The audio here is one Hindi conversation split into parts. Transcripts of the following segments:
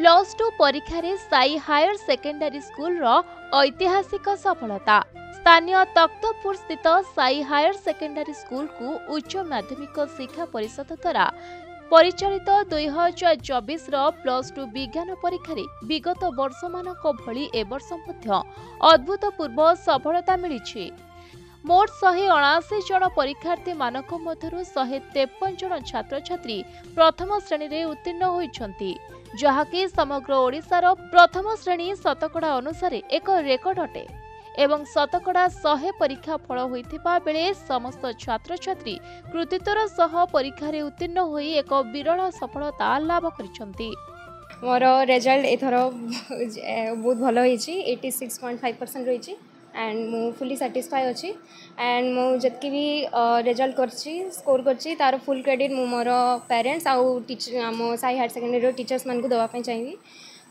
+2 परीक्षा रे साई हायर सेकेंडरी स्कूल रो ऐतिहासिक सफलता। स्थानीय तख्तपुर स्थित साई हायर सेकेंडरी स्कूल को उच्च माध्यमिक शिक्षा परिषद द्वारा परिचालित 2024 +2 विज्ञान परीक्षा रे विगत वर्ष मानक भली एवर्ष मध्य अद्भुतपूर्व सफलता मिली। मोट 179 जन परीक्षार्थी मानक मध्यरु 153 जन छात्र छात्री प्रथम श्रेणी रे उत्तीर्ण होइछन्ति, जहाकि समग्र ओडिशार प्रथम श्रेणी शतकड़ा अनुसार एक रेकर्ड अटे एवं शतकड़ा 100 परीक्षा फल होइथिबा बेले समस्त छात्र छात्री कृतित्वर सह परीक्षा रे उत्तीर्ण होई एक विरल सफलता लाभ करिसन्ति। मोर रिजल्ट एथर बहुत भल होइछि, 86.5% रहिछि एंड मु फुली सैटिस्फाई अच्छी एंड मु जतकी भी रिजल्ट करछि स्कोर करछि तार फुल क्रेडिट मु मोर पेरेंट्स आउ टीचर आम साई हायर सेकेंडरी टीचर्स मान को देवाई चाहिए।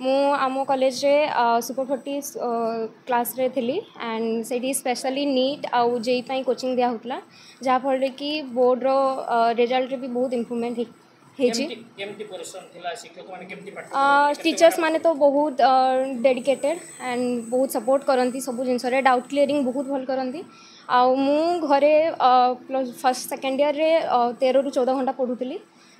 मु आम कॉलेज रे सुपर 40 क्लास रे थिली एंड सेठी स्पेशली नीट आउ जेई कोचिंग दिया होतला, जहाँ फल कि बोर्ड रो रिजल्ट रे भी बहुत इम्प्रूवमेंट टीचर्स माने तो बहुत डेडिकेटेड एंड बहुत सपोर्ट करती सब जिनस डाउट क्लीयरिंग बहुत भल करती। आउ मु घरे फर्स्ट सेकेंड ईयर रे 13 ରୁ 14 घंटा पढ़ुली।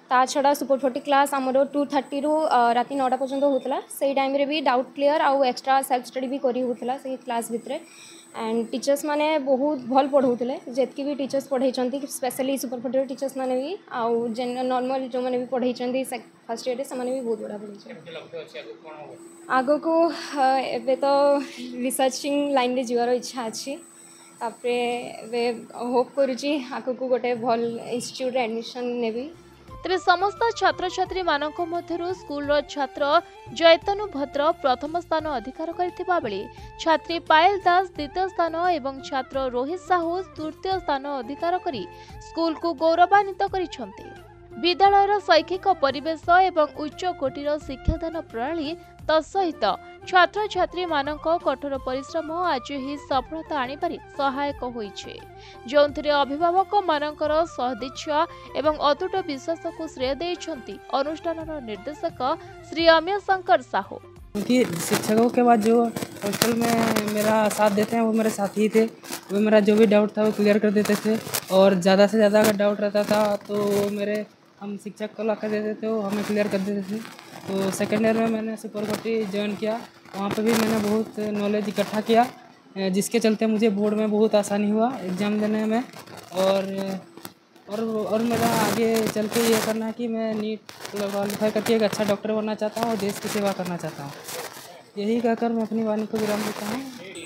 ता छड़ा सुपर 40 क्लास आमर 2:30 ରୁ राति 9टा पर्यंत होता से टाइम रे भी डाउट क्लियर आउ एक्स्ट्रा सेल्फ स्टडी भी करी होता से क्लास भितर एंड टीचर्स माने बहुत भल पढ़ाऊले। जितकी भी टीचर्स पढ़ाई स्पेशली सुपर 40 टीचर्स माने भी आउ जेन नॉर्मल जो माने भी पढ़ाई फर्स्ट ईयर से भी बहुत बड़ा पढ़ाई। आगो को एबे तो रिसर्चिंग लाइन रे जीवार इच्छा अच्छी, होप करुची आगो को गोटे भल इंस्टीट्यूट रे एडमिशन नेबी। तेरे समस्त छात्र छात्री मानक मध्यरु स्कूल छात्र जयतनु भद्र प्रथम स्थान अधिकार करथिबा बेले छात्री पायल दास द्वितीय स्थान एवं छात्र रोहित साहू तृतीय स्थान अधिकार करी स्कूल को गौरवान्वित करिसंति। विद्यालयर शैक्षिक परिवेश एवं उच्च कोटीर शिक्षादान प्रणाली तत्सहित छात्र छात्री मानक कठोर परिश्रम आज ही सफलता आनिबारे सहायक होइछे, जोंथरे अभिभावक मानकर सहदिच्छा एवं अतुट विश्वास को श्रेय देइछंती अनुष्ठानर निर्देशक श्री अमिय शंकर साहू। क्योंकि शिक्षकों के बाद जो हॉस्टल में मेरा साथ देते हैं वो मेरे साथी थे, वो मेरा जो भी डाउट था वो क्लियर कर देते थे और ज़्यादा से ज़्यादा अगर डाउट रहता था तो हम शिक्षक को ला कर देते थे, वो हमें क्लियर कर देते थे। तो सेकेंड ईयर में मैंने सुपर 40 ज्वाइन किया, वहाँ पे भी मैंने बहुत नॉलेज इकट्ठा किया, जिसके चलते मुझे बोर्ड में बहुत आसानी हुआ एग्ज़ाम देने में। और मेरा आगे चल के ये करना है कि मैं नीट क्वालिफाई करके एक अच्छा डॉक्टर बनना चाहता हूँ और देश की सेवा करना चाहता हूँ। यही कहकर मैं अपनी वाणी को विराम देता हूँ।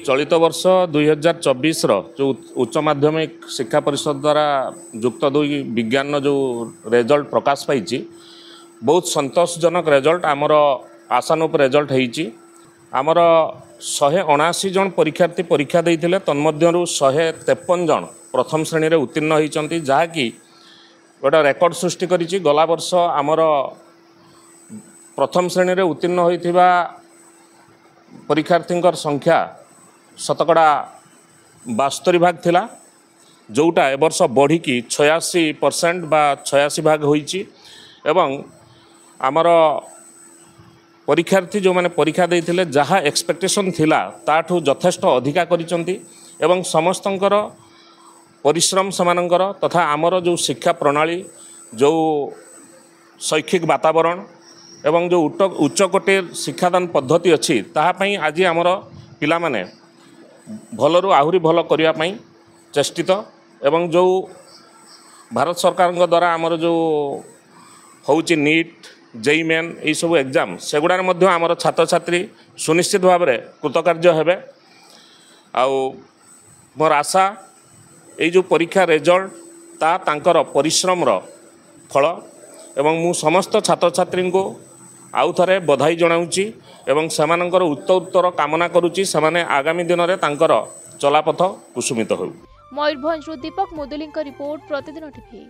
चलित वर्ष 2024 जो उच्च माध्यमिक शिक्षा परिषद द्वारा युक्त 2 विज्ञान जो रिजल्ट प्रकाश पाई बहुत संतोषजनक रिजल्ट आमर आशानुरूप रिजल्ट होईची। आमर 179 जन परीक्षार्थी परीक्षा देइथिले, तन्मध्यरु 153 जन प्रथम श्रेणी रे उत्तीर्ण होईचंती, जहाँकि गोटे रेकर्ड सृष्टि करिछि। गला वर्ष आमर प्रथम श्रेणी रे उत्तीर्ण होइथिबा परीक्षार्थींकर संख्या शतकड़ा 72 भाग थिला, जोटा ए वर्ष बढ़ी की 86% बा 86 भाग होईची। एवं आमर परीक्षार्थी जो माने परीक्षा देइथिले जहाँ एक्सपेक्टेशन थिला ताठू यथेष्ट अधिका करिसंती एवं समस्तंकर परिश्रम समानंकर तथा आमर जो शिक्षा प्रणाली जो शैक्षिक वातावरण एवं जो उच्च कोटीर शिक्षादान पद्धति अच्छी ताहापई आज आमर पिला माने भलरू आहुरी भल करिया पई चेष्टित एवं जो भारत सरकार द्वारा आमर जो होउची नीट जेई मेन यही सब एग्जाम सेगुड़ार मध्य आमर छात्र छात्री सुनिश्चित भाव में कृतकार्य हेबे। आउ मोर आशा ये जो परीक्षा रिजल्ट तांकर परिश्रम फल एवं मु समस्त छात्र छात्री को आउ थे बधाई जनाऊँगी एवं सेमानंकर उत्तर कामना करुच्ची सेमाने आगामी दिन में तांकर चलापथ कुसुमित हो। मयूरभंज दीपक मुदुली रिपोर्ट, प्रतिदिन टीवी।